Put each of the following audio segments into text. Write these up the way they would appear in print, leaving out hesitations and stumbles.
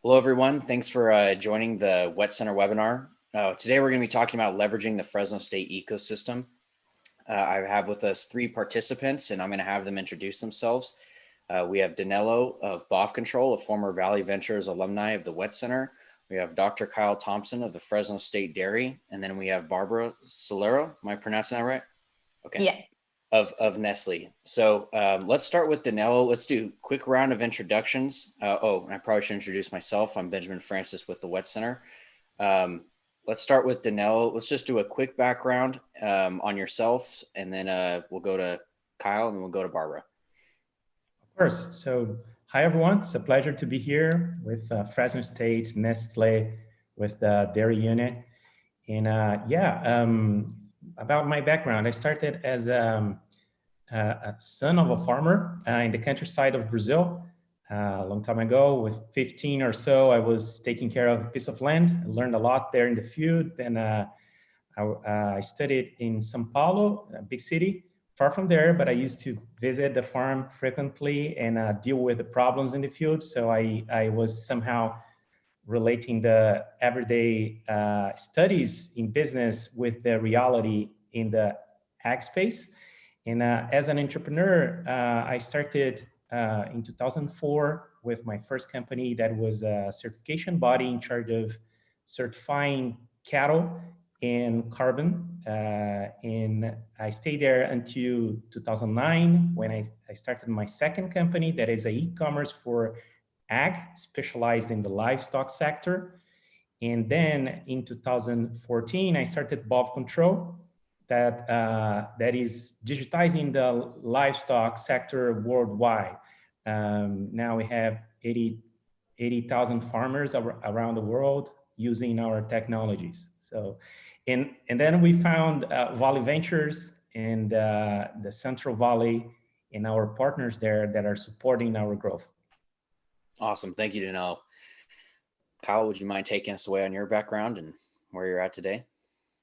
Hello, everyone. Thanks for joining the Wet Center webinar. Today, we're going to be talking about leveraging the Fresno State ecosystem. I have with us 3 participants, and I'm going to have them introduce themselves. We have Danilo of BovControl, a former Valley Ventures alumni of the Wet Center. We have Dr. Kyle Thompson of the Fresno State Dairy, and then we have Barbara Sollero. Am I pronouncing that right? Okay. Yeah. Of Nestle. So let's start with Danilo. Let's do a quick round of introductions. And I probably should introduce myself. I'm Benjamin Francis with the Wet Center. Let's start with Danilo. Let's just do a quick background on yourself, and then we'll go to Kyle, and then we'll go to Barbara. Of course. So hi, everyone. It's a pleasure to be here with Fresno State, Nestle, with the dairy unit. And about my background, I started as a son of a farmer in the countryside of Brazil. A long time ago, with 15 or so, I was taking care of a piece of land. I learned a lot there in the field. Then I studied in São Paulo, a big city, far from there, but I used to visit the farm frequently and deal with the problems in the field. So I was somehow relating the everyday studies in business with the reality in the ag space. And as an entrepreneur, I started in 2004 with my first company that was a certification body in charge of certifying cattle and carbon. And I stayed there until 2009 when I started my second company that is an e-commerce for ag, specialized in the livestock sector. And then in 2014, I started BovControl, that is digitizing the livestock sector worldwide. Now we have 80,000 farmers around the world using our technologies. So, and then we found Valley Ventures and the Central Valley and our partners there that are supporting our growth. Awesome. Thank you, Danilo. Kyle, would you mind taking us away on your background and where you're at today?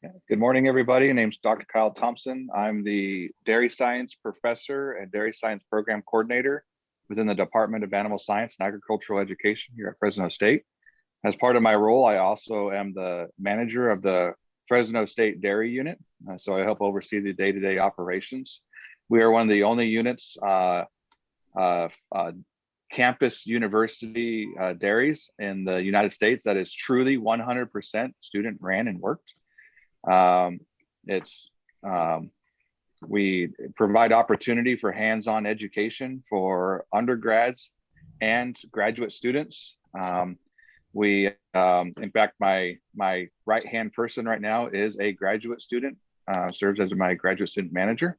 Yeah. Good morning, everybody. My name's Dr. Kyle Thompson. I'm the Dairy Science Professor and Dairy Science Program Coordinator within the Department of Animal Science and Agricultural Education here at Fresno State. As part of my role, I also am the manager of the Fresno State Dairy Unit. So I help oversee the day-to-day operations. We are one of the only units, campus university dairies in the United States that is truly 100% student ran and worked. We provide opportunity for hands-on education for undergrads and graduate students. In fact, my right-hand person right now is a graduate student, serves as my graduate student manager.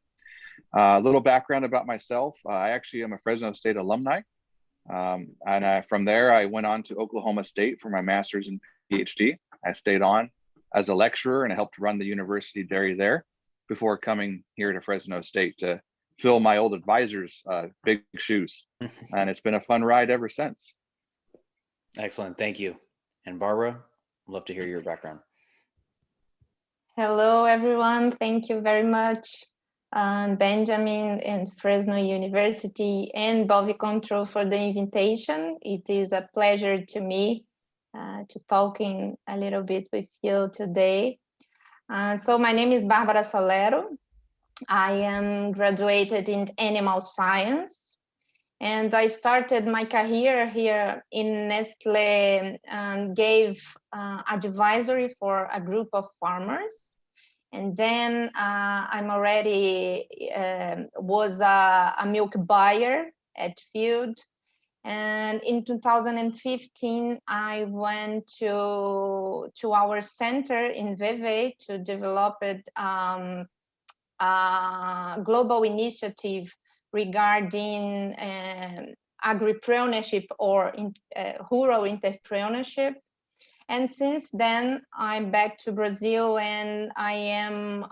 A little background about myself. I actually am a Fresno State alumni. From there, I went on to Oklahoma State for my master's and PhD. I stayed on as a lecturer and I helped run the university dairy there before coming here to Fresno State to fill my old advisor's big shoes. And it's been a fun ride ever since. Excellent. Thank you. And Barbara, I'd love to hear your background. Hello, everyone. Thank you very much, Benjamin and Fresno University and BovControl for the invitation. It is a pleasure to me to talking a little bit with you today. So my name is Barbara Sollero. I am graduated in animal science, and I started my career here in Nestle and gave advisory for a group of farmers. And then I'm already was a milk buyer at field. And in 2015, I went to our center in Vevey to develop a global initiative regarding agripreneurship or rural entrepreneurship. And since then, I'm back to Brazil and I am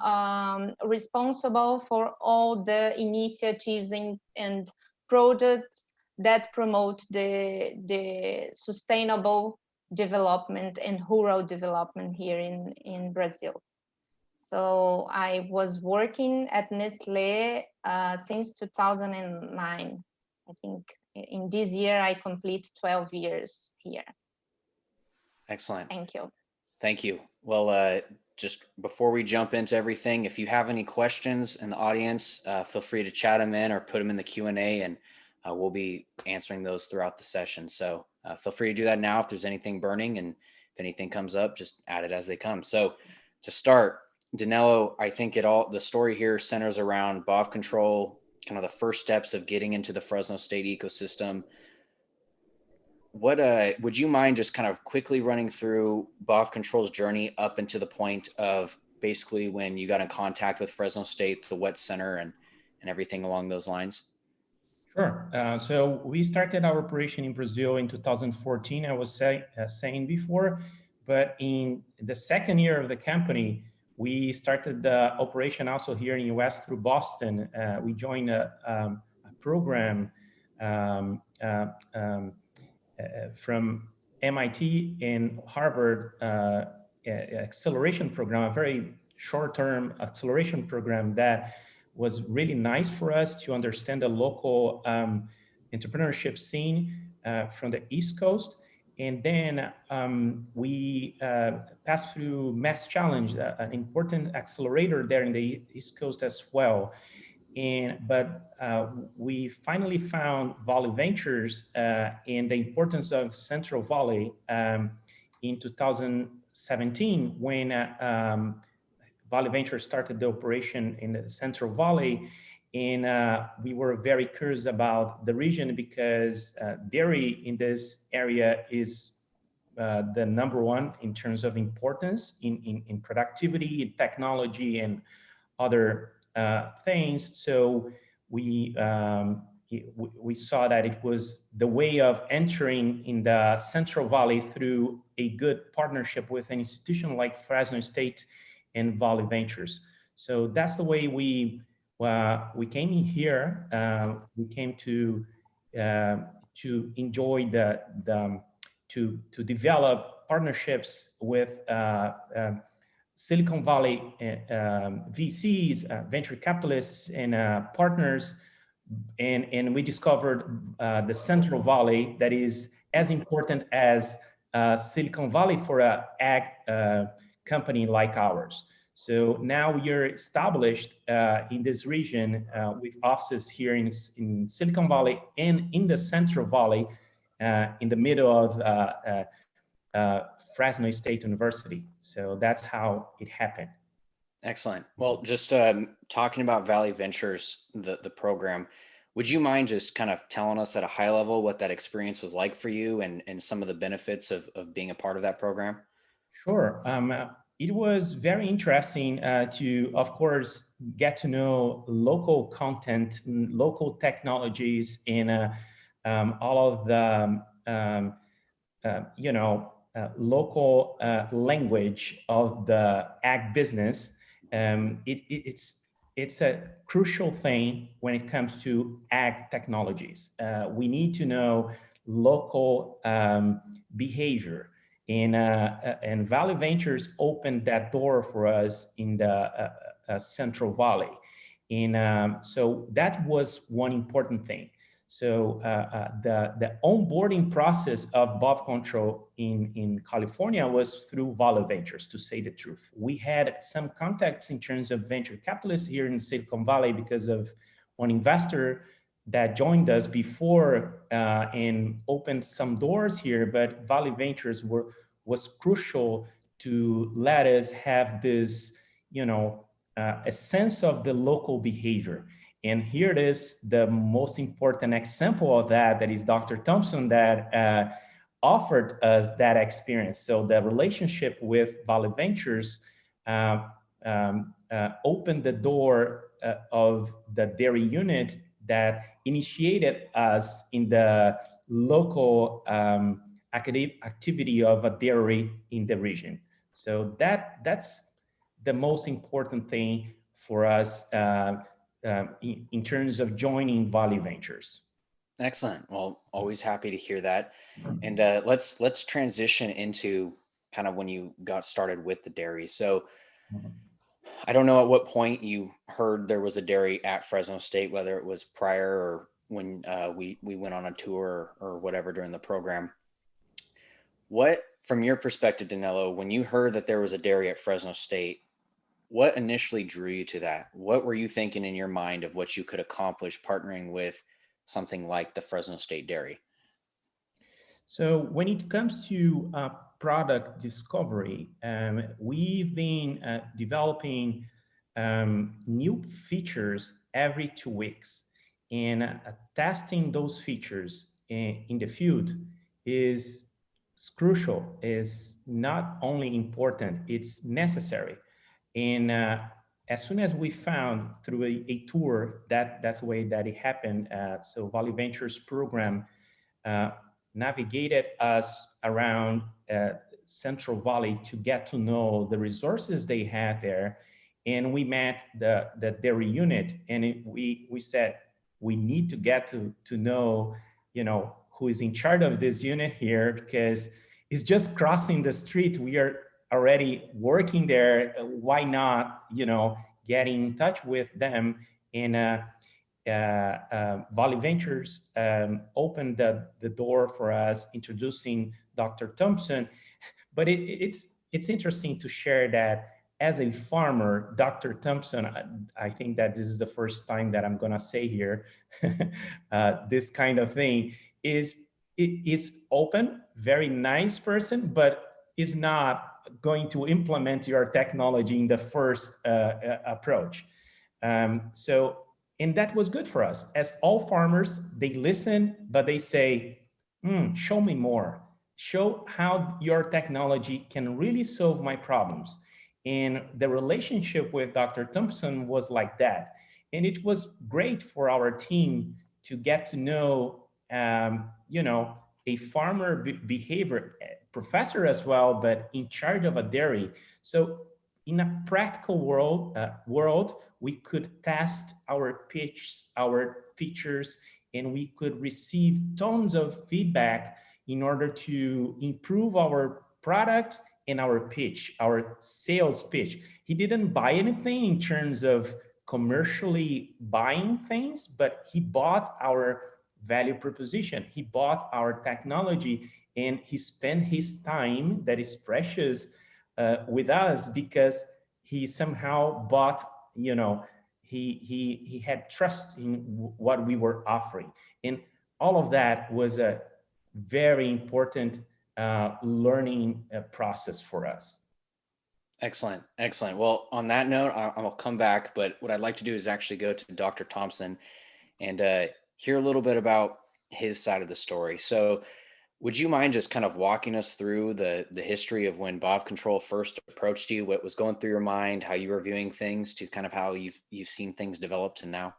responsible for all the initiatives and projects that promote the sustainable development and rural development here in Brazil. So I was working at Nestle since 2009. I think in this year I complete 12 years here. Excellent. Thank you. Thank you. Well, just before we jump into everything, if you have any questions in the audience, feel free to chat them in or put them in the Q&A, and we'll be answering those throughout the session. So feel free to do that now if there's anything burning, and if anything comes up, just add it as they come. So to start, Danilo, I think the story here centers around BovControl, kind of the first steps of getting into the Fresno State ecosystem. What would you mind just kind of quickly running through BovControl's journey up into the point of basically when you got in contact with Fresno State, the Wet Center, and everything along those lines? Sure. So we started our operation in Brazil in 2014, I was saying before, but in the second year of the company, we started the operation also here in US through Boston. We joined a program from MIT and Harvard acceleration program, a very short-term acceleration program that was really nice for us to understand the local entrepreneurship scene from the East Coast. And then we passed through Mass Challenge, an important accelerator there in the East Coast as well. But we finally found Valley Ventures and the importance of Central Valley in 2017 when Valley Ventures started the operation in the Central Valley. And we were very curious about the region because dairy in this area is the number one in terms of importance in productivity, technology, and other things. So we saw that it was the way of entering in the Central Valley through a good partnership with an institution like Fresno State and Valley Ventures. So that's the way we came in here. We came to enjoy to develop partnerships with Silicon Valley VCs, venture capitalists, and partners, and we discovered the Central Valley that is as important as Silicon Valley for an ag company like ours. So now we are established in this region with offices here in Silicon Valley and in the Central Valley, in the middle of Fresno State University. So that's how it happened. Excellent. Well, just talking about Valley Ventures, the program, would you mind just kind of telling us at a high level what that experience was like for you and some of the benefits of being a part of that program? Sure. It was very interesting to, of course, get to know local content, local technologies, and all of the, local language of the ag business. It's a crucial thing when it comes to ag technologies. We need to know local behavior. And Valley Ventures opened that door for us in the Central Valley. And so that was one important thing. So the onboarding process of BovControl in California was through Valley Ventures, to say the truth. We had some contacts in terms of venture capitalists here in Silicon Valley because of one investor that joined us before and opened some doors here, but Valley Ventures was crucial to let us have this, a sense of the local behavior. And here it is, the most important example of that is Dr. Thompson that offered us that experience. So the relationship with Valley Ventures opened the door of the dairy unit that initiated us in the local academic activity of a dairy in the region. So that's the most important thing for us in terms of joining Valley Ventures. Excellent. Well, always happy to hear that. And let's transition into kind of when you got started with the dairy. So I don't know at what point you heard there was a dairy at Fresno State, whether it was prior or when we went on a tour or whatever during the program. What from your perspective, Danilo, when you heard that there was a dairy at Fresno State, what initially drew you to that? What were you thinking in your mind of what you could accomplish partnering with something like the Fresno State Dairy? So when it comes to product discovery, we've been developing new features every 2 weeks, and testing those features in the field is crucial, is not only important, it's necessary. And as soon as we found through a tour that's the way that it happened, so Valley Ventures program navigated us around Central Valley to get to know the resources they had there. And we met the dairy unit, and we said, we need to get to know, who is in charge of this unit here, because it's just crossing the street. We are already working there. Why not, get in touch with them? And Valley Ventures opened the door for us, introducing Dr. Thompson. But it's interesting to share that as a farmer, Dr. Thompson, I think that this is the first time that I'm gonna say here, this kind of thing, is open, very nice person, but is not going to implement your technology in the first approach. And that was good for us. As all farmers, they listen, but they say, show me more. Show how your technology can really solve my problems. And the relationship with Dr. Thompson was like that. And it was great for our team to get to know, a farmer behavior professor as well, but in charge of a dairy. So in a practical world, we could test our pitch, our features, and we could receive tons of feedback in order to improve our products and our pitch, our sales pitch. He didn't buy anything in terms of commercially buying things, but he bought our value proposition. He bought our technology, and he spent his time that is precious with us, because he somehow bought, he had trust in what we were offering. And all of that was a very important learning process for us. Excellent. Excellent. Well, on that note, I'll come back, but what I'd like to do is actually go to Dr. Thompson and hear a little bit about his side of the story. So would you mind just kind of walking us through the history of when BovControl first approached you, what was going through your mind, how you were viewing things, to kind of how you've seen things develop to now?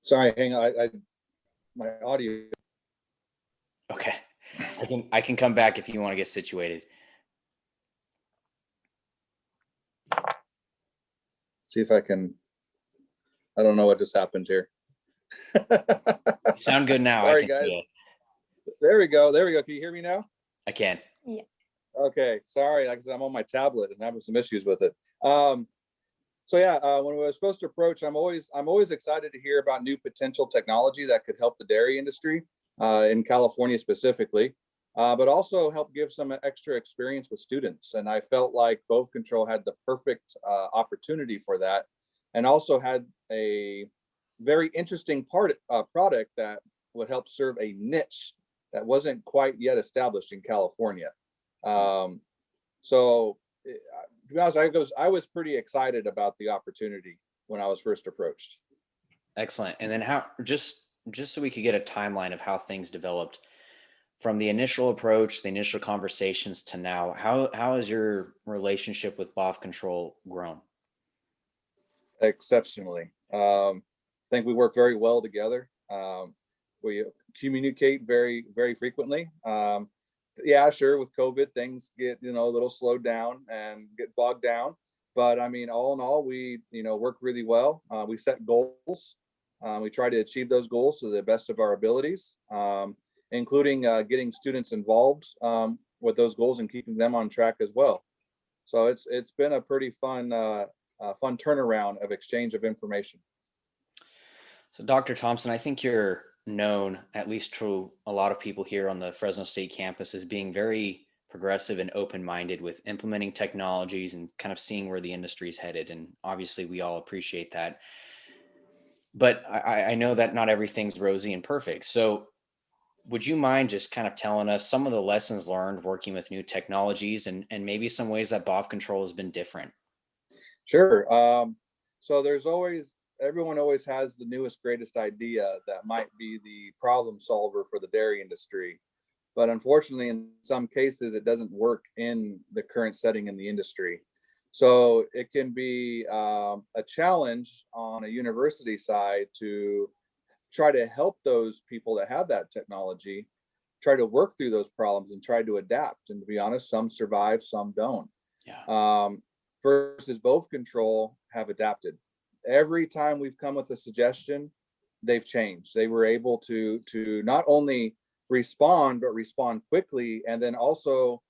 Sorry, hang on. My audio. Okay. I can come back if you want to get situated. See if I can. I don't know what just happened here. You sound good now. Sorry, guys. There we go. There we go. Can you hear me now? I can. Yeah. Okay. Sorry, like I said, I'm on my tablet and having some issues with it. So yeah, when we were supposed to approach, I'm always excited to hear about new potential technology that could help the dairy industry in California specifically, but also help give some extra experience with students. And I felt like BovControl had the perfect opportunity for that, and also had a very interesting product that would help serve a niche that wasn't quite yet established in California. So to be honest, I was pretty excited about the opportunity when I was first approached. Excellent. And then how, just so we could get a timeline of how things developed from the initial approach, the initial conversations to now, how has your relationship with BovControl grown? Exceptionally. I think we work very well together. We communicate very, very frequently. Yeah, sure, with COVID, things get, a little slowed down and get bogged down. But I mean, all in all, we, work really well. We set goals. We try to achieve those goals to the best of our abilities, including getting students involved with those goals and keeping them on track as well. So it's been a pretty fun turnaround of exchange of information. So Dr. Thompson, I think you're known, at least to a lot of people here on the Fresno State campus, as being very progressive and open-minded with implementing technologies and kind of seeing where the industry is headed. And obviously we all appreciate that. But I know that not everything's rosy and perfect. So would you mind just kind of telling us some of the lessons learned working with new technologies and maybe some ways that BovControl has been different? Sure. So everyone always has the newest, greatest idea that might be the problem solver for the dairy industry. But unfortunately, in some cases, it doesn't work in the current setting in the industry. So it can be a challenge on a university side to try to help those people that have that technology, try to work through those problems and try to adapt. And to be honest, some survive, some don't. Yeah. Versus BovControl have adapted. Every time we've come with a suggestion, they've changed. They were able to not only respond, but respond quickly, and then also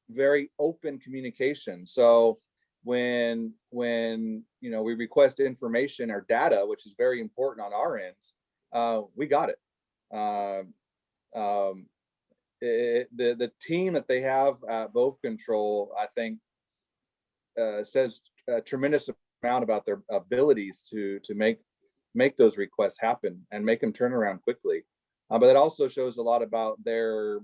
very open communication. So when we request information or data, which is very important on our ends, we got it. The team that they have at BovControl, I think, says a tremendous amount about their abilities to make those requests happen and make them turn around quickly. But it also shows a lot about their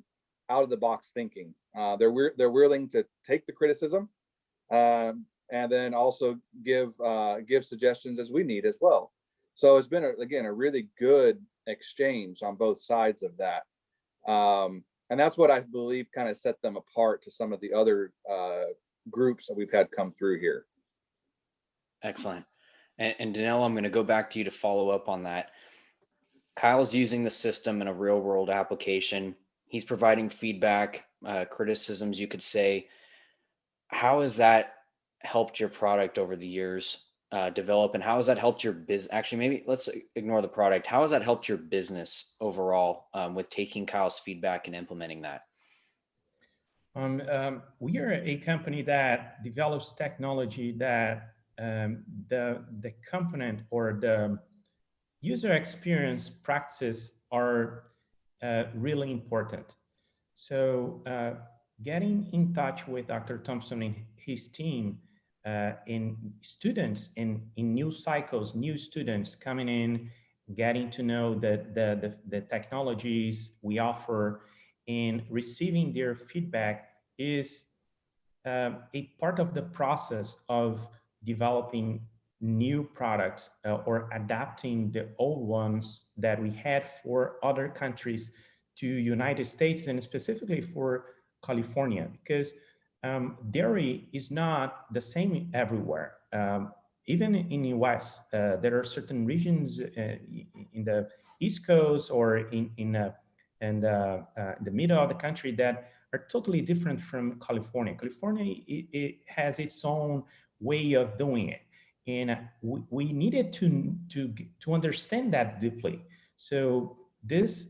out of the box thinking. They're willing to take the criticism, and then also give suggestions as we need as well. So it's been again a really good exchange on both sides of that, and that's what I believe kind of set them apart to some of the other groups that we've had come through here. Excellent. And Danilo, I'm going to go back to you to follow up on that. Kyle's using the system in a real world application. He's providing feedback, criticisms, you could say. How has that helped your product over the years develop? And how has that helped your business? Actually, maybe let's ignore the product. How has that helped your business overall with taking Kyle's feedback and implementing that? We are a company that develops technology that the component or the user experience practices are really important. So getting in touch with Dr. Thompson and his team in students in new cycles, new students coming in, getting to know the technologies we offer and receiving their feedback is a part of the process of developing new products or adapting the old ones that we had for other countries to United States and specifically for California, because dairy is not the same everywhere. Even in US, there are certain regions in the East Coast or in the middle of the country that are totally different from California. California, it has its own way of doing it. And we needed to understand that deeply. So this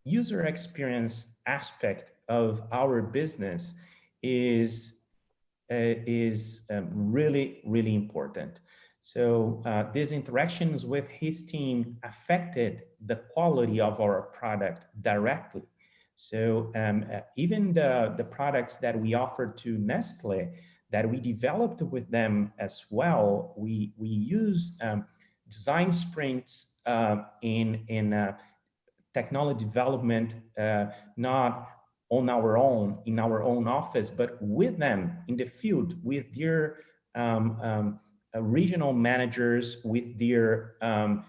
user experience aspect of our business is really, really important. So these interactions with his team affected the quality of our product directly. So even the products that we offered to Nestle, that we developed with them as well, we use design sprints in technology development, not on our own, in our own office, but with them in the field, with their regional managers, with their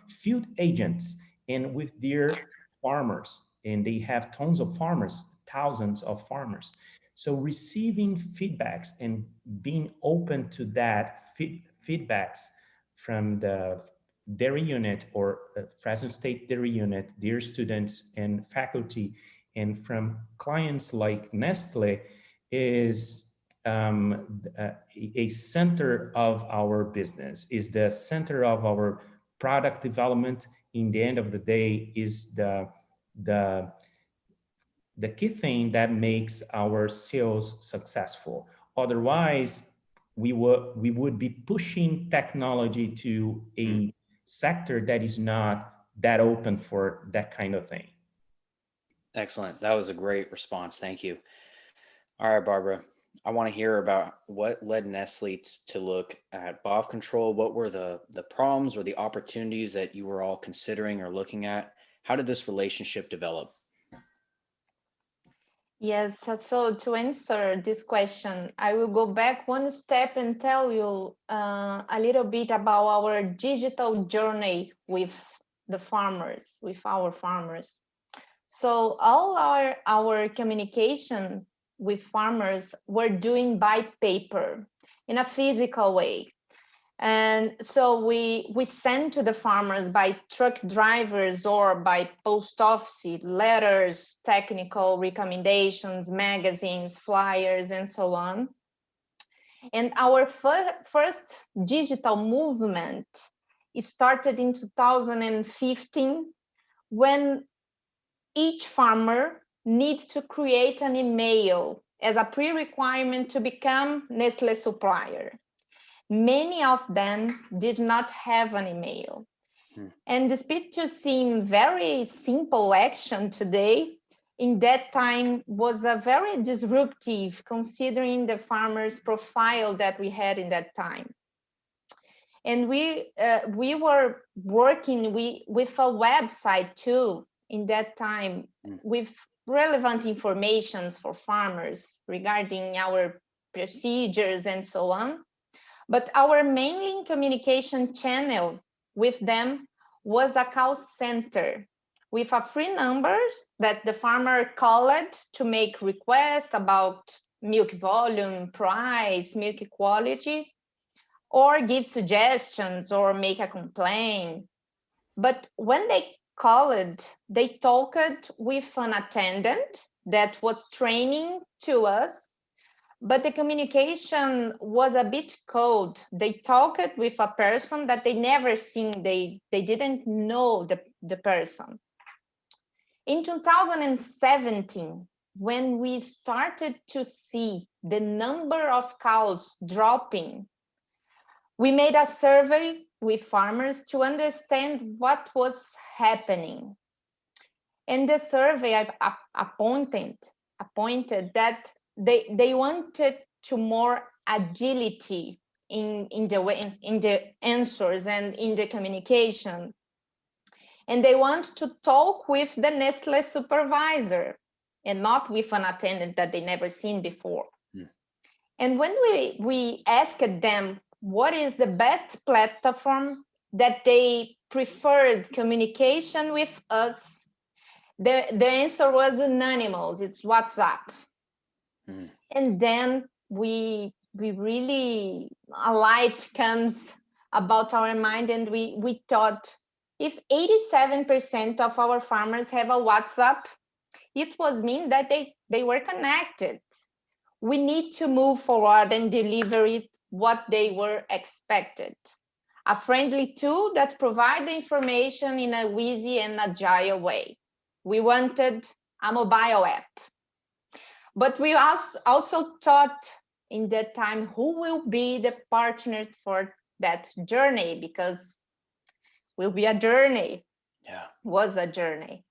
field agents, and with their farmers. And they have tons of farmers, thousands of farmers. So receiving feedbacks and being open to that feedbacks from the dairy unit or Fresno State Dairy unit, their students and faculty, and from clients like Nestle is a center of our business, is the center of our product development. In the end of the day, is the key thing that makes our sales successful. Otherwise, we would be pushing technology to a sector that is not that open for that kind of thing. Excellent. That was a great response. Thank you. All right, Barbara, I want to hear about what led Nestle to look at BovControl. What were the problems or the opportunities that you were all considering or looking at? How did this relationship develop? Yes, so to answer this question, I will go back one step and tell you a little bit about our digital journey with the farmers, with our farmers. So all our communication with farmers were doing by paper in a physical way. And so we send to the farmers by truck drivers or by post office letters, technical recommendations, magazines, flyers, and so on. And our first digital movement started in 2015 when each farmer needs to create an email as a pre-requirement to become Nestle supplier. Many of them did not have an email. And despite to seem very simple action today, in that time was a very disruptive considering the farmer's profile that we had in that time. And we were working with a website too in that time with relevant informations for farmers regarding our procedures and so on. But our main communication channel with them was a call center with a free number that the farmer called to make requests about milk volume, price, milk quality, or give suggestions or make a complaint. But when they called, they talked with an attendant that was training to us, but the communication was a bit cold. They talked with a person that they never seen. They didn't know the person. In 2017, when we started to see the number of cows dropping, we made a survey with farmers to understand what was happening. And the survey appointed that they wanted to more agility in the answers and in the communication. And they want to talk with the Nestle supervisor and not with an attendant that they never seen before. And when we asked them what is the best platform that they preferred communication with us, the answer was anonymous. It's WhatsApp. And then we really, a light comes about our mind, and we thought, if 87% of our farmers have a WhatsApp, it was mean that they were connected. We need to move forward and deliver it what they were expected. A friendly tool that provides the information in a easy and agile way. We wanted a mobile app. But we also thought in that time who will be the partner for that journey, because will be a journey. Yeah. Was a journey.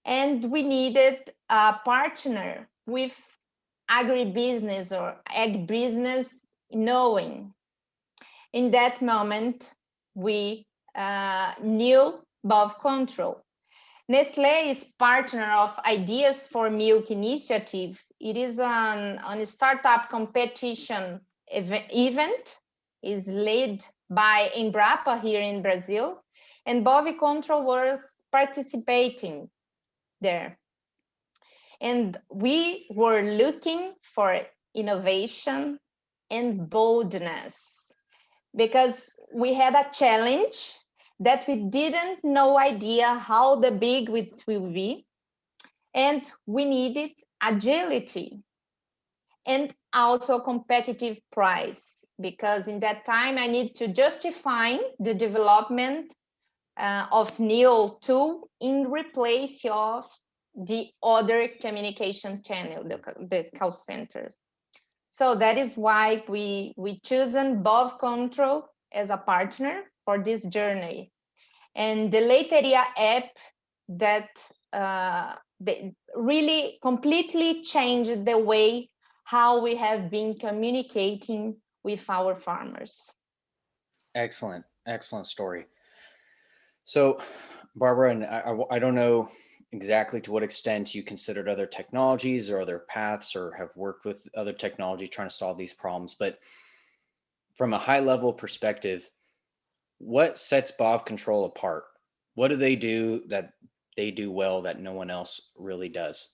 And we needed a partner with agribusiness or ag business knowing. In that moment, we knew BovControl. Nestle is partner of Ideas for Milk initiative. It is on a startup competition event, is led by Embrapa here in Brazil, and BovControl was participating there. And we were looking for innovation and boldness because we had a challenge that we didn't know idea how the big it will be. And we needed agility and also competitive price, because in that time I need to justify the development of NEO tool in replace of the other communication channel, the call center. So that is why we chosen BovControl as a partner for this journey. And the Leiteria app that really completely changed the way how we have been communicating with our farmers. Excellent, excellent story. So, Barbara, and I don't know exactly to what extent you considered other technologies or other paths or have worked with other technology trying to solve these problems, but from a high level perspective, what sets BovControl apart? What do they do that they do well that no one else really does?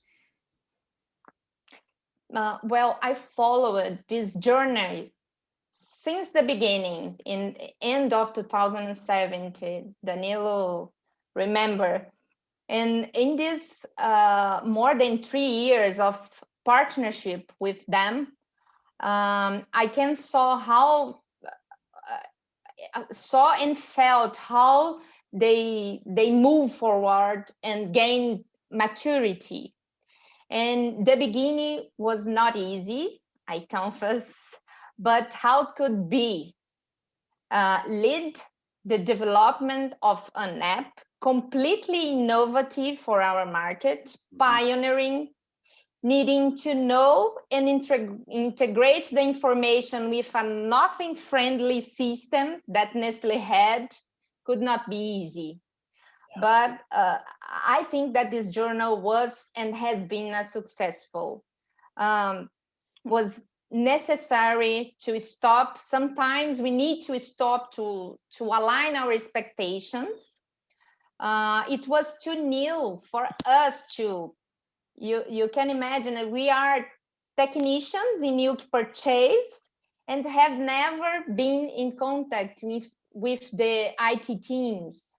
Well, I followed this journey since the beginning. In end of 2017, Danilo, remember, and in this more than 3 years of partnership with them, I can saw and felt how they move forward and gain maturity. And the beginning was not easy, I confess, but how it could be lead the development of an app completely innovative for our market, pioneering, needing to know and integrate the information with a nothing friendly system that Nestle had could not be easy. But I think that this journal was and has been a successful. Was necessary to stop. Sometimes we need to stop to align our expectations. It was too new for us to, you can imagine that we are technicians in milk purchase and have never been in contact with the IT teams.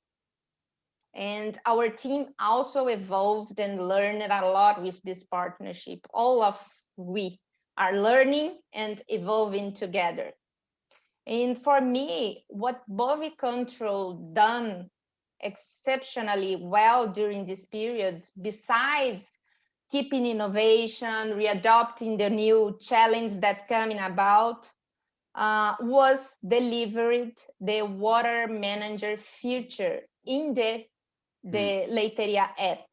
And our team also evolved and learned a lot with this partnership. All of we are learning and evolving together. And for me, what BovControl done exceptionally well during this period, besides keeping innovation, readopting the new challenge that coming about, was delivered the water manager feature in the Leiteria app.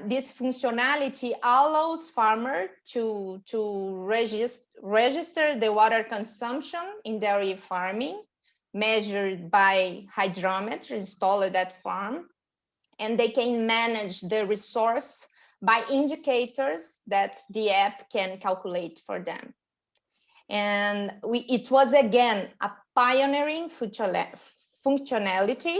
This functionality allows farmers to register the water consumption in dairy farming, measured by hydrometer installed at farm, and they can manage the resource by indicators that the app can calculate for them. And it was again a pioneering functionality.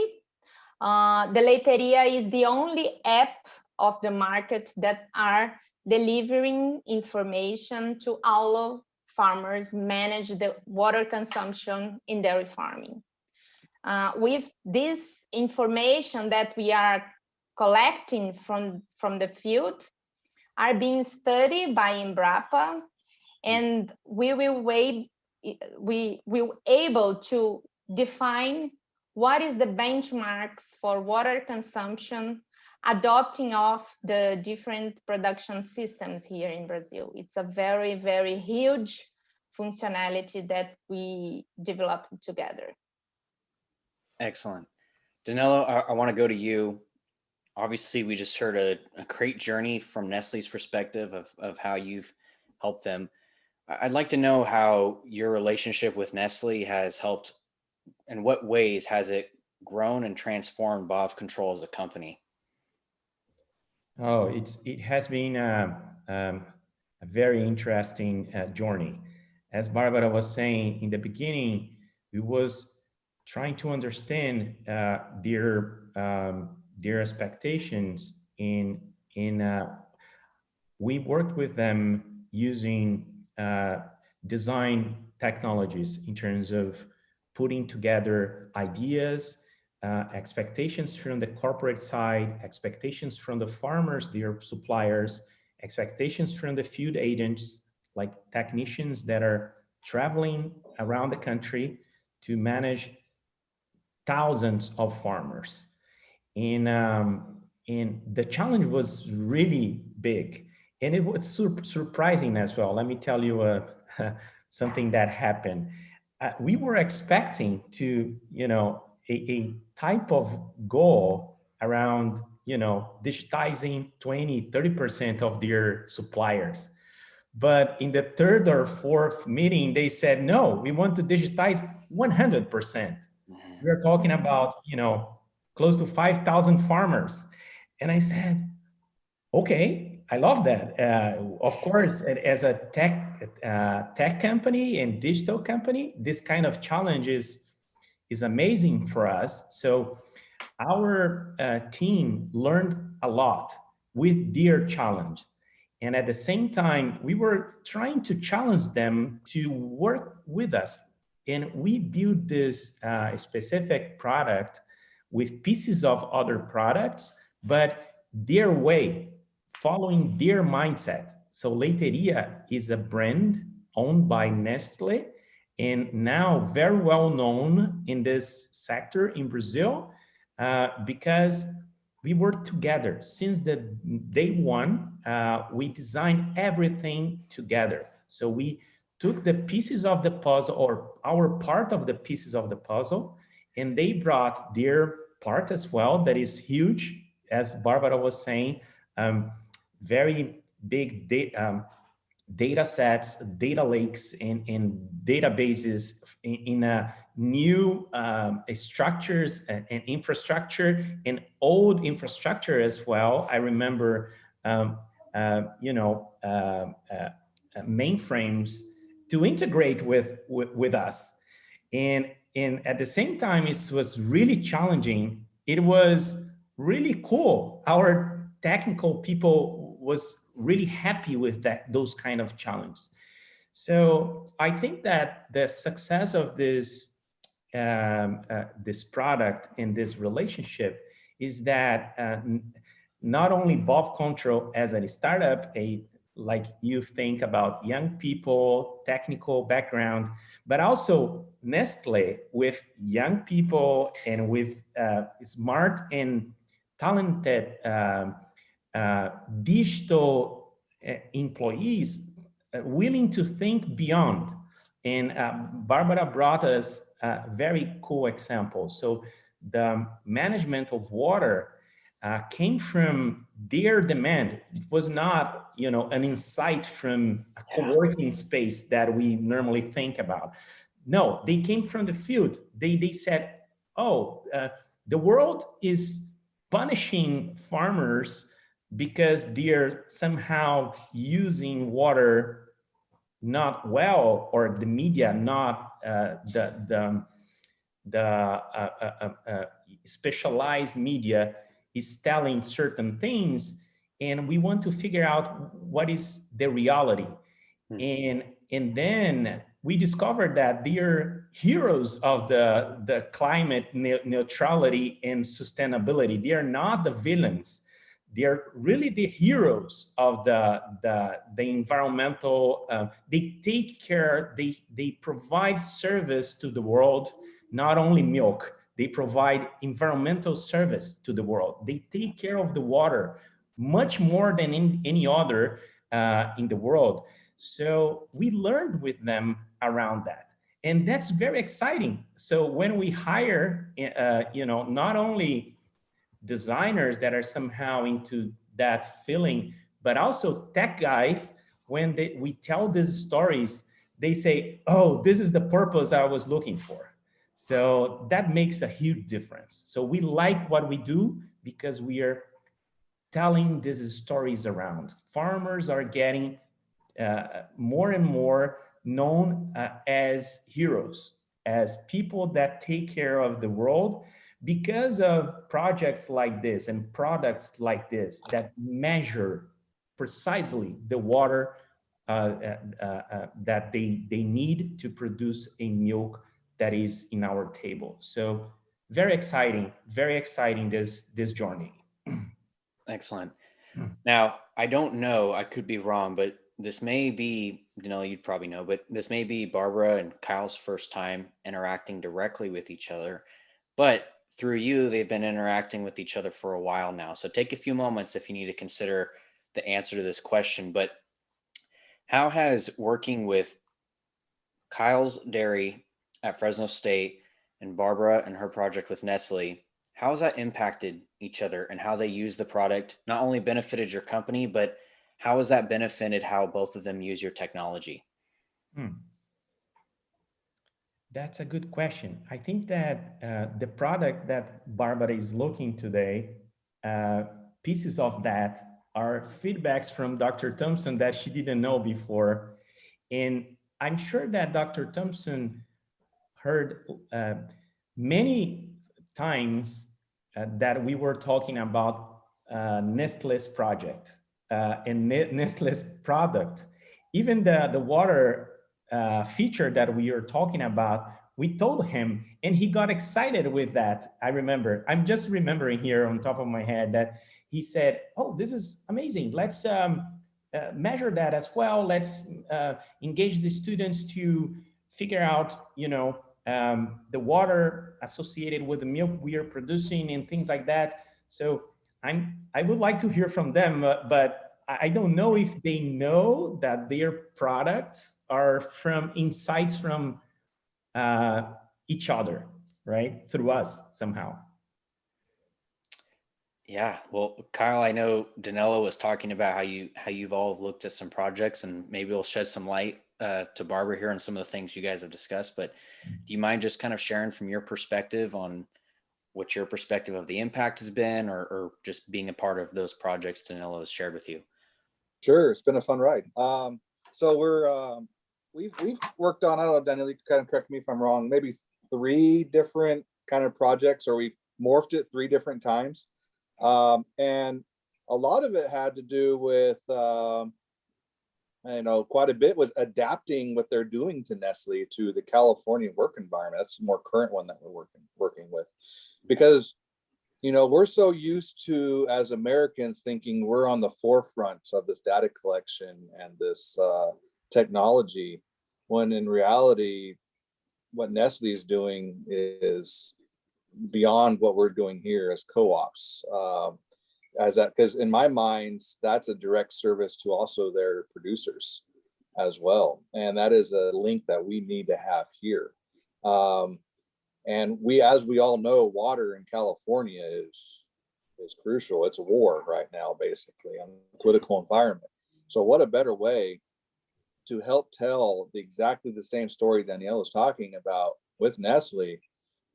The Leiteria is the only app of the market that are delivering information to allow farmers manage the water consumption in dairy farming. With this information that we are collecting from the field are being studied by Embrapa, and we will able to define what is the benchmarks for water consumption, adopting of the different production systems here in Brazil. It's a very, very huge functionality that we developed together. Excellent. Danilo, I want to go to you. Obviously, we just heard a great journey from Nestle's perspective of how you've helped them. I'd like to know how your relationship with Nestle has helped. In what ways has it grown and transformed BovControl as a company? Oh, it has been a very interesting journey. As Barbara was saying in the beginning, we was trying to understand their expectations we worked with them using design technologies in terms of putting together ideas, expectations from the corporate side, expectations from the farmers, their suppliers, expectations from the field agents, like technicians that are traveling around the country to manage thousands of farmers. And the challenge was really big. And it was surprising as well. Let me tell you something that happened. We were expecting to, a type of goal around, digitizing 20-30% of their suppliers. But in the third or fourth meeting, they said, no, we want to digitize 100%. We're talking about, close to 5,000 farmers. And I said, okay, I love that. Of course, as a tech company and digital company, this kind of challenge is amazing for us. So our team learned a lot with their challenge. And at the same time, we were trying to challenge them to work with us. And we built this specific product with pieces of other products, but their way, following their mindset. So Leiteria is a brand owned by Nestle and now very well known in this sector in Brazil because we worked together since the day one. We designed everything together. So we took the pieces of the puzzle, or our part of the pieces of the puzzle, and they brought their part as well. That is huge, as Barbara was saying, very big data sets, data lakes, and databases in a new structures and infrastructure, and old infrastructure as well. I remember, mainframes to integrate with us, and at the same time, it was really challenging. It was really cool. Our technical people was really happy with those kind of challenges. So I think that the success of this this product and this relationship is that not only BovControl as a startup, like you think about young people, technical background, but also Nestle with young people and with smart and talented digital employees willing to think beyond. And Barbara brought us a very cool example. So the management of water came from their demand. It was not, an insight from a co-working space that we normally think about. No, they came from the field. They said, oh, the world is punishing farmers because they're somehow using water not well, or the media not the specialized media is telling certain things, and we want to figure out what is the reality. And then we discovered that they're heroes of the climate neutrality and sustainability. They are not the villains. They're really the heroes of the environmental. They take care, they provide service to the world, not only milk. They provide environmental service to the world. They take care of the water much more than any other in the world. So we learned with them around that. And that's very exciting. So when we hire, not only designers that are somehow into that feeling, but also tech guys, when we tell these stories, they say, oh, this is the purpose I was looking for. So that makes a huge difference. So we like what we do because we are telling these stories around. Farmers are getting more and more known as heroes, as people that take care of the world, because of projects like this and products like this that measure precisely the water that they need to produce a milk that is in our table. So very exciting this journey. Excellent. Now, I don't know, I could be wrong, but this may be, you'd probably know, but this may be Barbara and Kyle's first time interacting directly with each other. But through you, they've been interacting with each other for a while now. So take a few moments if you need to consider the answer to this question. But how has working with Kyle's Dairy at Fresno State and Barbara and her project with Nestle, how has that impacted each other and how they use the product? Not only benefited your company, but how has that benefited how both of them use your technology? That's a good question. I think that the product that Barbara is looking today, pieces of that are feedbacks from Dr. Thompson that she didn't know before. And I'm sure that Dr. Thompson heard many times that we were talking about Nestle's project and Nestle's product. Even the water feature that we are talking about, we told him and he got excited with that. I remember, I'm just remembering here on top of my head that he said, oh, this is amazing. Let's measure that as well. Let's engage the students to figure out, the water associated with the milk we are producing and things like that. So I would like to hear from them, but I don't know if they know that their products are from insights from each other, right? Through us somehow. Yeah, well, Kyle, I know Danilo was talking about how you've all looked at some projects, and maybe we'll shed some light to Barbara here on some of the things you guys have discussed. But do you mind just kind of sharing from your perspective on what your perspective of the impact has been, or just being a part of those projects Danilo has shared with you? Sure, it's been a fun ride. So we've worked on, I don't know, Danilo, you can kind of correct me if I'm wrong, maybe 3 different kind of projects, or we morphed it 3 different times. And a lot of it had to do with, quite a bit was adapting what they're doing to Nestle to the California work environment. That's the more current one that we're working with, because we're so used to, as Americans, thinking we're on the forefront of this data collection and this technology, when in reality, what Nestle is doing is beyond what we're doing here as co-ops. Because in my mind, that's a direct service to also their producers as well. And that is a link that we need to have here. And as we all know, water in California is crucial. It's a war right now, basically, on the political environment. So what a better way to help tell exactly the same story Danielle is talking about with Nestle,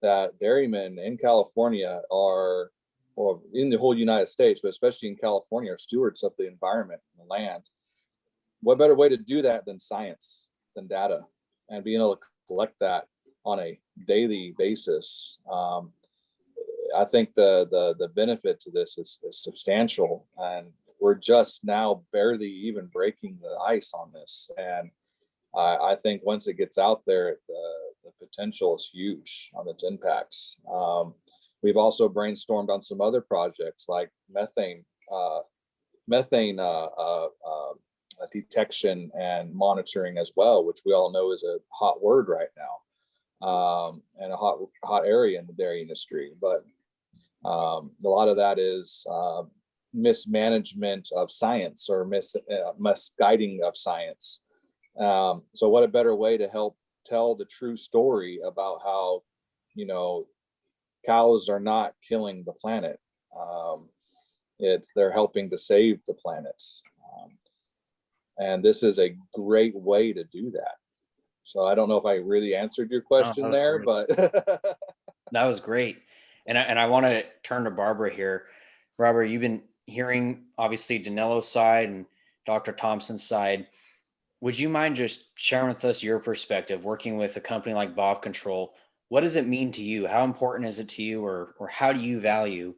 that dairymen in California are, or in the whole United States, but especially in California, are stewards of the environment and the land. What better way to do that than science, than data, and being able to collect that on a daily basis? I think the benefit to this is substantial, and we're just now barely even breaking the ice on this. And I think once it gets out there, the potential is huge on its impacts. We've also brainstormed on some other projects like methane detection and monitoring as well, which we all know is a hot word right now, and a hot area in the dairy industry. But a lot of that is mismanagement of science, or misguiding of science. So what a better way to help tell the true story about how, cows are not killing the planet. They're helping to save the planet. And this is a great way to do that. So I don't know if I really answered your question there, but that was great. And I want to turn to Barbara here. Barbara, you've been hearing obviously Danilo's side and Dr. Thompson's side. Would you mind just sharing with us your perspective working with a company like BovControl? What does it mean to you? How important is it to you, or how do you value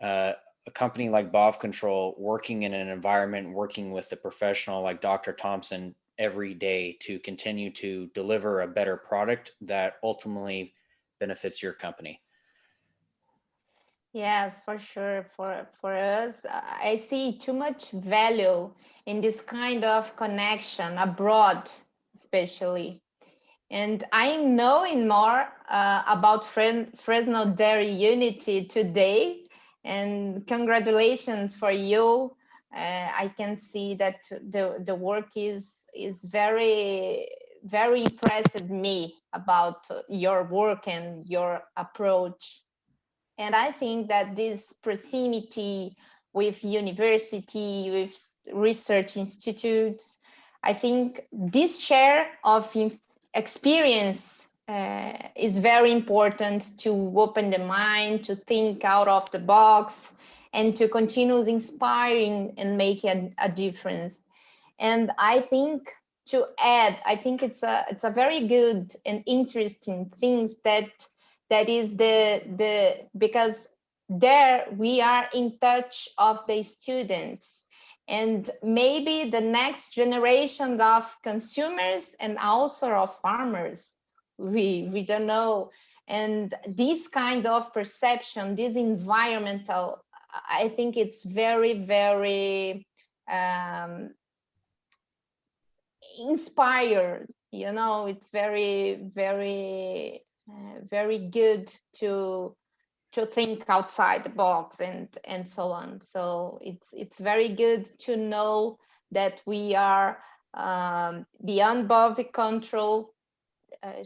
a company like BovControl working in an environment, working with a professional like Dr. Thompson every day to continue to deliver a better product that ultimately benefits your company? Yes, for sure. For us, I see too much value in this kind of connection abroad, especially. And I'm knowing more about Fresno Dairy Unity today. And congratulations for you. I can see that the work is very, very impressed me about your work and your approach. And I think that this proximity with university, with research institutes, I think this share of experience is very important to open the mind, to think out of the box, and to continue inspiring and making a difference. And I think to add, I think it's a very good and interesting things that is because there we are in touch of the students and maybe the next generation of consumers and also of farmers. We don't know. And this kind of perception, this environmental, I think it's very, very inspired. It's very, very, very good to think outside the box and so on. So it's very good to know that we are beyond BovControl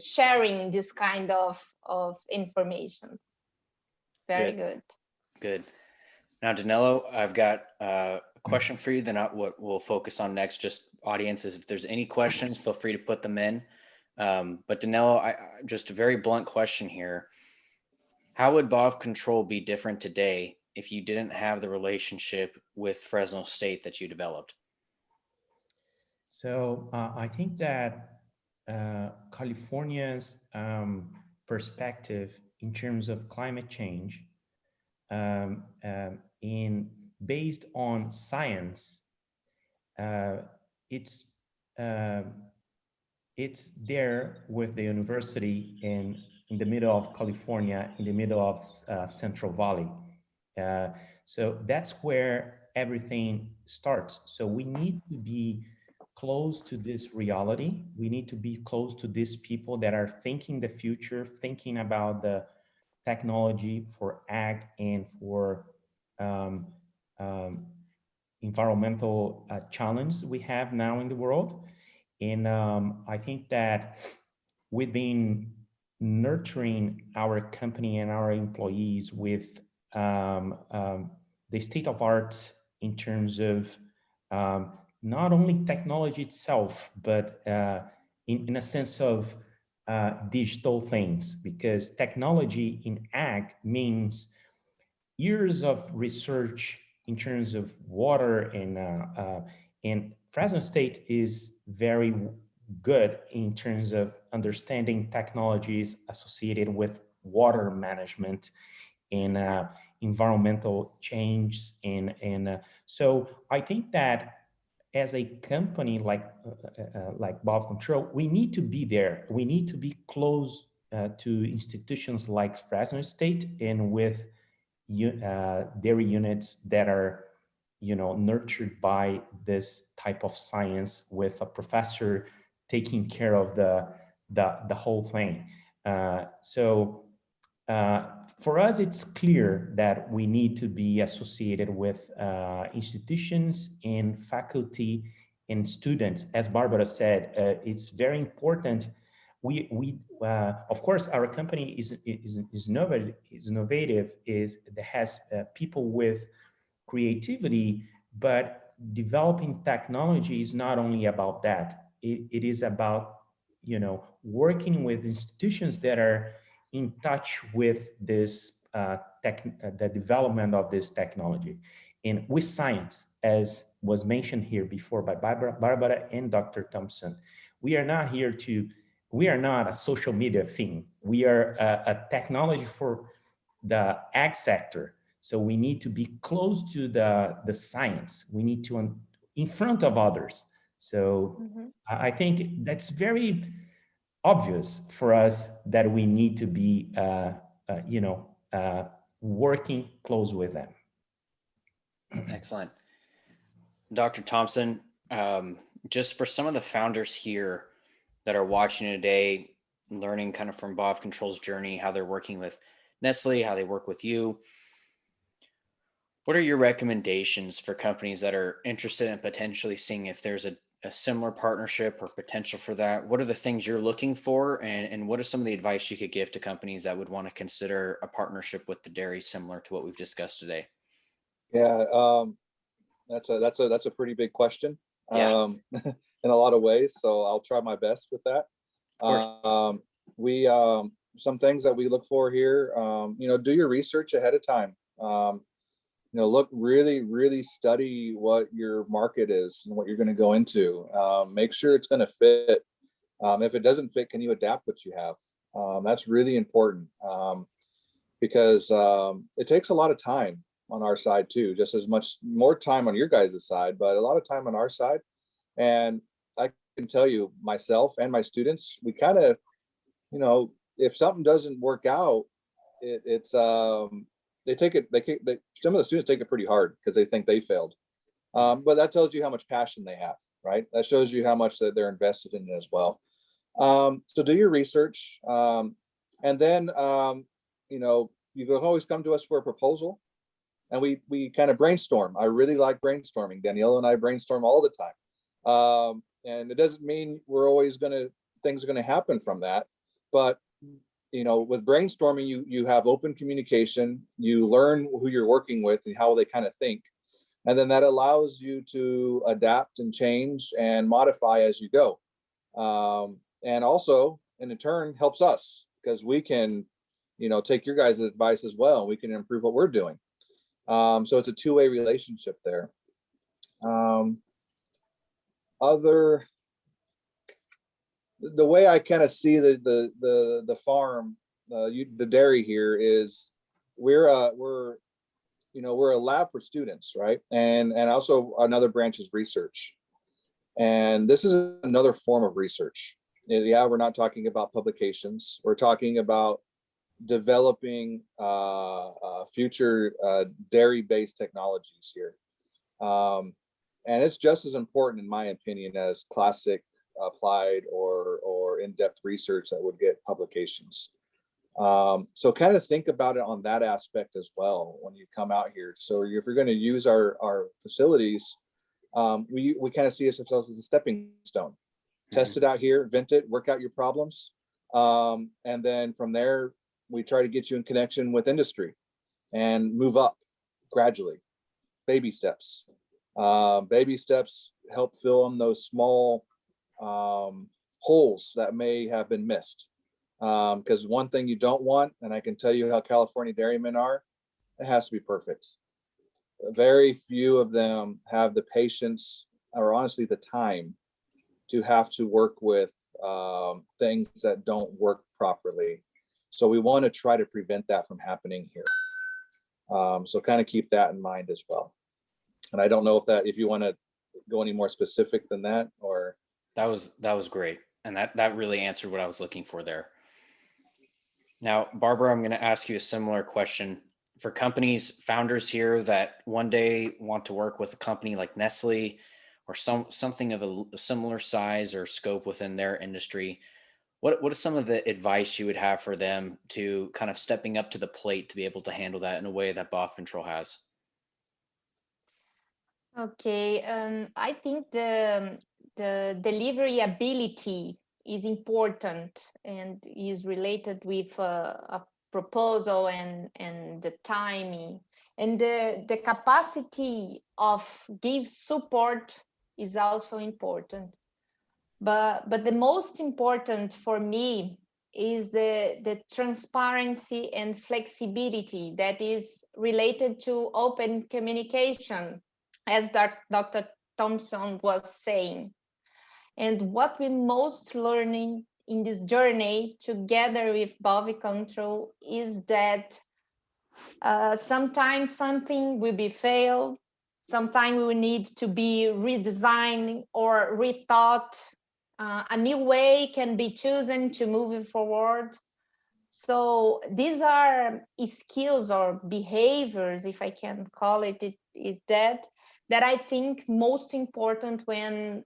sharing this kind of information. Very good. Good. Now, Danilo, I've got a question for you. Then what we'll focus on next, just audiences, if there's any questions, feel free to put them in. But Danilo, just a very blunt question here. How would BovControl be different today if you didn't have the relationship with Fresno State that you developed? So I think that California's perspective in terms of climate change based on science, it's there with the university in the middle of California, in the middle of Central Valley. So that's where everything starts. So we need to be close to this reality. We need to be close to these people that are thinking the future, thinking about the technology for ag and for environmental challenge we have now in the world. And I think that we've been nurturing our company and our employees with the state of art in terms of not only technology itself, but in a sense of digital things, because technology in ag means years of research in terms of water, and Fresno State is very good in terms of understanding technologies associated with water management and environmental change. And so I think that as a company like BovControl, we need to be there. We need to be close to institutions like Fresno State and with dairy units that are, nurtured by this type of science, with a professor taking care of the whole thing. For us, it's clear that we need to be associated with institutions and faculty and students. As Barbara said, it's very important. Of course, our company is innovative, that has people with creativity, but developing technology is not only about that. It is about, working with institutions that are in touch with this the development of this technology, and with science, as was mentioned here before by Barbara and Dr. Thompson. We are not a social media thing. We are a technology for the ag sector. So we need to be close to the science. We need to in front of others. So I think that's very obvious for us that we need to be, working close with them. Excellent. Dr. Thompson, just for some of the founders here that are watching today, learning kind of from BovControl's journey, how they're working with Nestle, how they work with you, what are your recommendations for companies that are interested in potentially seeing if there's a similar partnership or potential for that, what are the things you're looking for, and what are some of the advice you could give to companies that would want to consider a partnership with the dairy similar to what we've discussed today? Yeah, that's a pretty big question, Yeah. in a lot of ways. So I'll try my best with that. Of course. We some things that we look for here. Do your research ahead of time. Look, really study what your market is and what you're going to go into. Make sure it's going to fit. If it doesn't fit, can you adapt what you have? That's really important, because it takes a lot of time on our side too, just as much more time on your guys' side, but a lot of time on our side. And I can tell you, myself and my students, we kind of, if something doesn't work out, they take it, some of the students take it pretty hard because they think they failed. But that tells you how much passion they have, right? That shows you how much that they're invested in it as well. So do your research. And then, you can always come to us for a proposal, and we kind of brainstorm. I really like brainstorming. Danilo and I brainstorm all the time. And it doesn't mean we're always things are going to happen from that. But, with brainstorming, you have open communication, you learn who you're working with and how they kind of think. And then that allows you to adapt and change and modify as you go. And also, in turn, helps us because we can, take your guys' advice as well. And we can improve what we're doing. So it's a two-way relationship there. The way I kind of see the farm, the dairy here is we're a lab for students, right? And also another branch is research. And this is another form of research. Yeah, we're not talking about publications. We're talking about developing future dairy-based technologies here. And it's just as important, in my opinion, as classic applied or in-depth research that would get publications. So kind of think about it on that aspect as well when you come out here. So if you're going to use our facilities, we kind of see ourselves as a stepping stone. Test it out here, vent it, work out your problems. And then from there, we try to get you in connection with industry and move up gradually. Baby steps. Baby steps help fill in those small holes that may have been missed. Because one thing you don't want, and I can tell you how California dairymen are, it has to be perfect. Very few of them have the patience or honestly the time to have to work with things that don't work properly. So we want to try to prevent that from happening here. So kind of keep that in mind as well. And I don't know if you want to go any more specific than that, or that was great, and that really answered what I was looking for there. Now, Barbara, I'm going to ask you a similar question. For companies, founders here that one day want to work with a company like Nestle or something of a similar size or scope within their industry, what is some of the advice you would have for them to kind of stepping up to the plate to be able to handle that in a way that BovControl has? Okay, I think the delivery ability is important and is related with a proposal and the timing, and the capacity of give support is also important. But the most important for me is the transparency and flexibility that is related to open communication, as Dr. Thompson was saying. And what we most learning in this journey together with BovControl is that sometimes something will be failed, sometimes we will need to be redesigned or rethought. A new way can be chosen to move forward. So these are skills or behaviors, if I can call it that I think most important when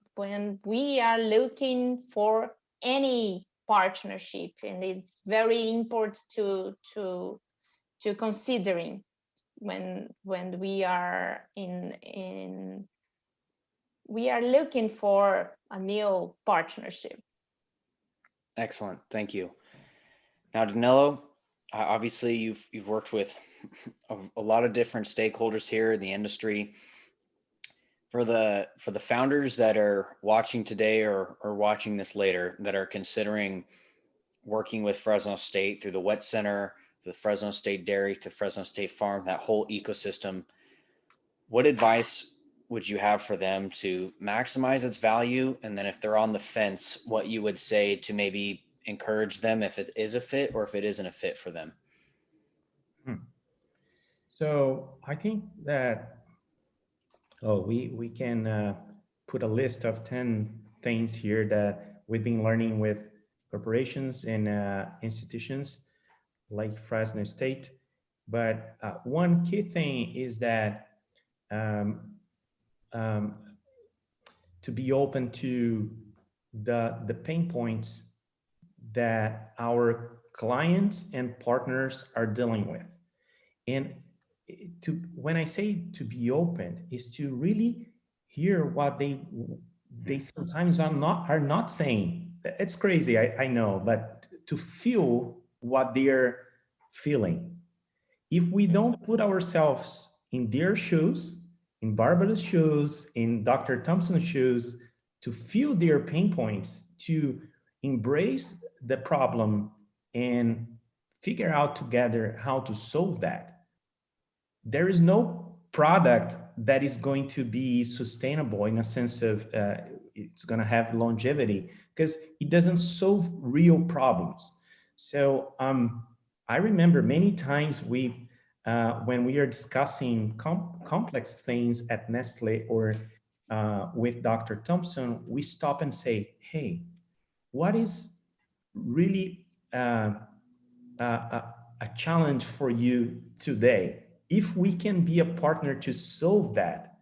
we are looking for any partnership, and it's very important to considering when we are in we are looking for a new partnership. Excellent. Thank you. Now, Danilo, obviously you've worked with a lot of different stakeholders here in the industry. For the founders that are watching today or watching this later that are considering working with Fresno State through the Wet Center, the Fresno State Dairy, to Fresno State Farm, that whole ecosystem, what advice would you have for them to maximize its value? And then if they're on the fence, what you would say to maybe encourage them if it is a fit or if it isn't a fit for them? So I think that, we can put a list of 10 things here that we've been learning with corporations and institutions like Fresno State. But one key thing is that to be open to the pain points that our clients and partners are dealing with. And when I say to be open, is to really hear what they sometimes are not saying. It's crazy, I know, but to feel what they're feeling. If we don't put ourselves in their shoes, in Barbara's shoes, in Dr. Thompson's shoes, to feel their pain points, to embrace the problem and figure out together how to solve that, there is no product that is going to be sustainable in a sense of it's going to have longevity, because it doesn't solve real problems. So I remember many times when we are discussing complex things at Nestle or with Dr. Thompson, we stop and say, hey, what is really a challenge for you today? If we can be a partner to solve that,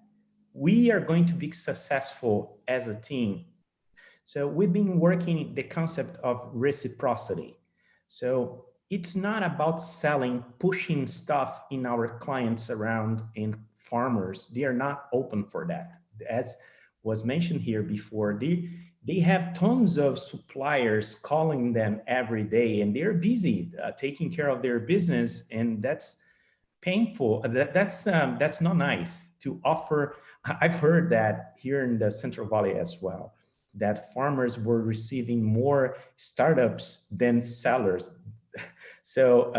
we are going to be successful as a team. So we've been working the concept of reciprocity. So it's not about selling, pushing stuff in our clients around and farmers. They are not open for that. As was mentioned here before, they have tons of suppliers calling them every day, and they're busy taking care of their business, and that's painful. That's not nice to offer. I've heard that here in the Central Valley as well, that farmers were receiving more startups than sellers. So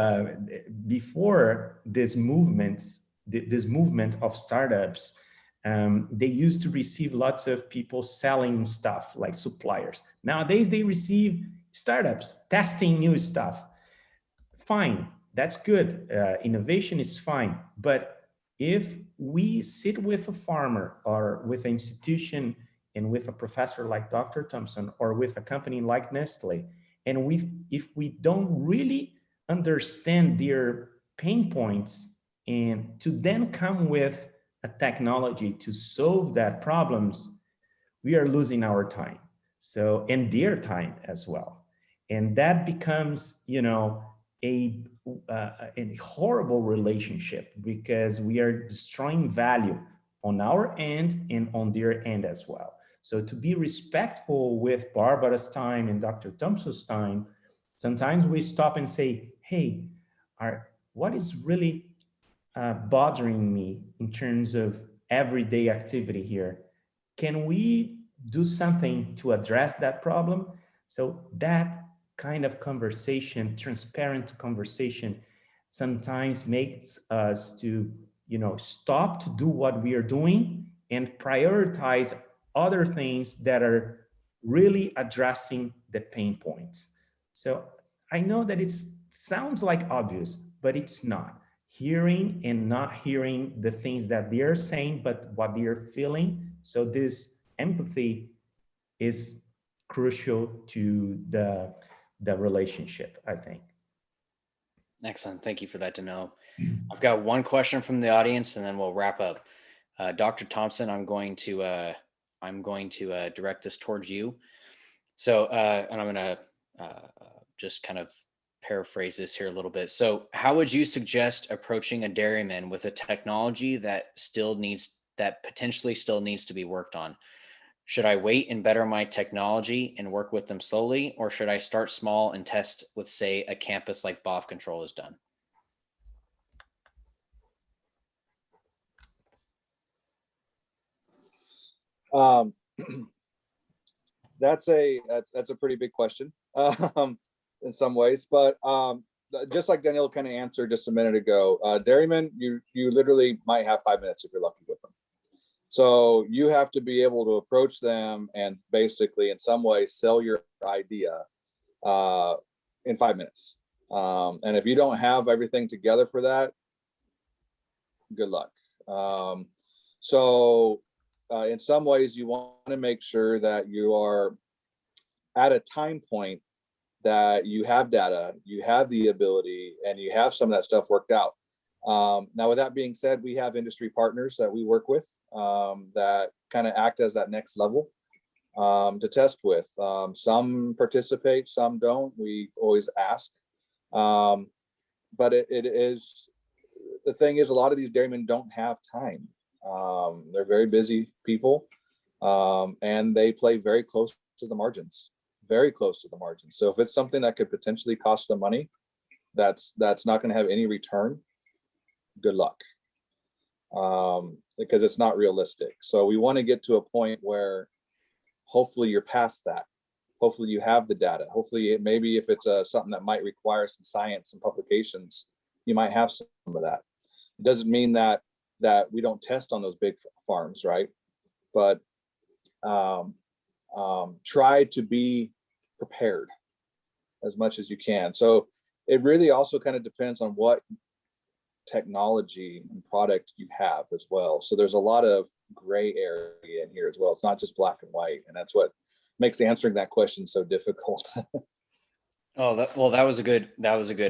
before this movement of startups, they used to receive lots of people selling stuff like suppliers. Nowadays, they receive startups testing new stuff. Fine, that's good. Innovation is fine. But if we sit with a farmer or with an institution and with a professor like Dr. Thompson or with a company like Nestle, and if we don't really understand their pain points and to then come with a technology to solve that problems, we are losing our time. So, and their time as well. And that becomes, a horrible relationship, because we are destroying value on our end and on their end as well. So to be respectful with Barbara's time and Dr. Thompson's time, sometimes we stop and say, hey, what is really bothering me in terms of everyday activity here? Can we do something to address that problem? So that kind of conversation, transparent conversation, sometimes makes us to, stop to do what we are doing and prioritize other things that are really addressing the pain points. So I know that it sounds like obvious, but it's not. Hearing and not hearing the things that they're saying, but what they're feeling. So this empathy is crucial to the relationship, I think. Excellent. Thank you for that, Danilo. I've got one question from the audience and then we'll wrap up. Dr. Thompson, I'm going to direct this towards you. So, and I'm going to just kind of paraphrase this here a little bit. So how would you suggest approaching a dairyman with a technology that still needs that potentially still needs to be worked on? Should I wait and better my technology and work with them slowly, or should I start small and test with, say, a campus like BovControl has done? That's a pretty big question in some ways, but just like Danilo kind of answered just a minute ago, dairymen, you literally might have 5 minutes if you're lucky with them. So you have to be able to approach them and basically in some way sell your idea in 5 minutes. And if you don't have everything together for that, good luck. In some ways, you want to make sure that you are at a time point that you have data, you have the ability, and you have some of that stuff worked out. Now, with that being said, we have industry partners that we work with that kind of act as that next level to test with. Some participate, some don't. We always ask. But it is, the thing is, a lot of these dairymen don't have time. They're very busy people, and they play very close to the margins, very close to the margins. So if it's something that could potentially cost them money, that's not going to have any return, good luck, because it's not realistic. So we want to get to a point where hopefully you're past that. Hopefully you have the data. Hopefully maybe if it's something that might require some science and publications, you might have some of that. It doesn't mean that we don't test on those big farms, right? But try to be prepared as much as you can. So it really also kind of depends on what technology and product you have as well. So there's a lot of gray area in here as well. It's not just black and white, and that's what makes answering that question so difficult. Oh, that was a good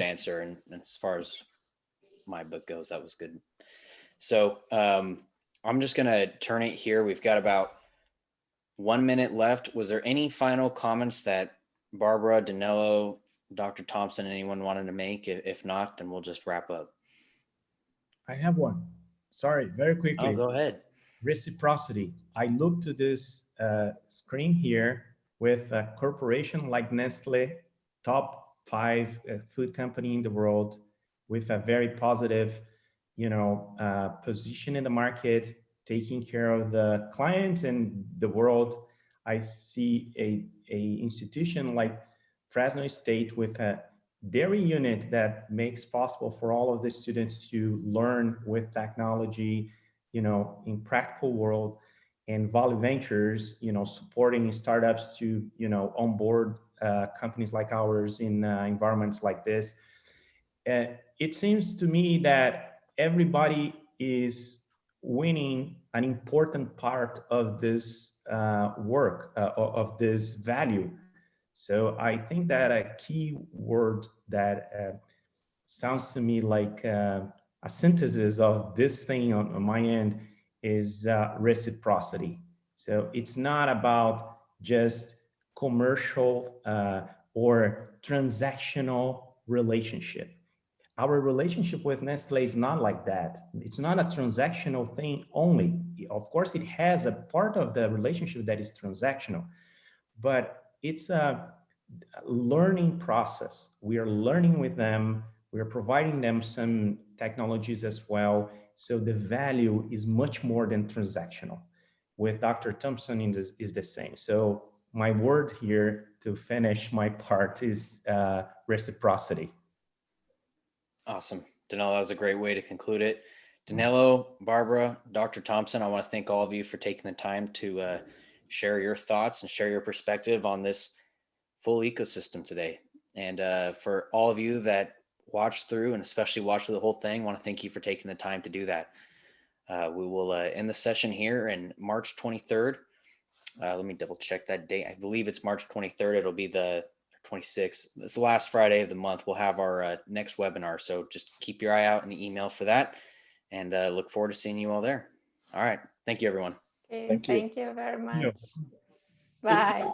answer. And as far as my book goes, that was good. So I'm just going to turn it here. We've got about 1 minute left. Was there any final comments that Barbara, Danilo, Dr. Thompson, anyone wanted to make? If not, then we'll just wrap up. I have one. Sorry, very quickly. Oh, go ahead. Reciprocity. I look to this screen here with a corporation like Nestle, top 5 food company in the world, with a very positive, position in the market, taking care of the clients and the world. I see a institution like Fresno State with a dairy unit that makes possible for all of the students to learn with technology, in practical world, and Valley Ventures, supporting startups to, onboard companies like ours in environments like this. It seems to me that everybody is winning an important part of this work, of this value. So I think that a key word that sounds to me like a synthesis of this thing on my end is reciprocity. So it's not about just commercial or transactional relationship. Our relationship with Nestle is not like that. It's not a transactional thing only. Of course, it has a part of the relationship that is transactional, but it's a learning process. We are learning with them. We are providing them some technologies as well. So the value is much more than transactional. With Dr. Thompson is the same. So my word here to finish my part is reciprocity. Awesome. Danilo, that was a great way to conclude it. Danilo, Barbara, Dr. Thompson, I want to thank all of you for taking the time to share your thoughts and share your perspective on this full ecosystem today. And for all of you that watched through, and especially watched through the whole thing, I want to thank you for taking the time to do that. We will end the session here in March 23rd. Let me double check that date. I believe it's March 23rd. It'll be the 26th. It's the last Friday of the month. We'll have our next webinar. So just keep your eye out in the email for that, and look forward to seeing you all there. All right. Thank you, everyone. Okay, Thank you. thank you very much. Bye.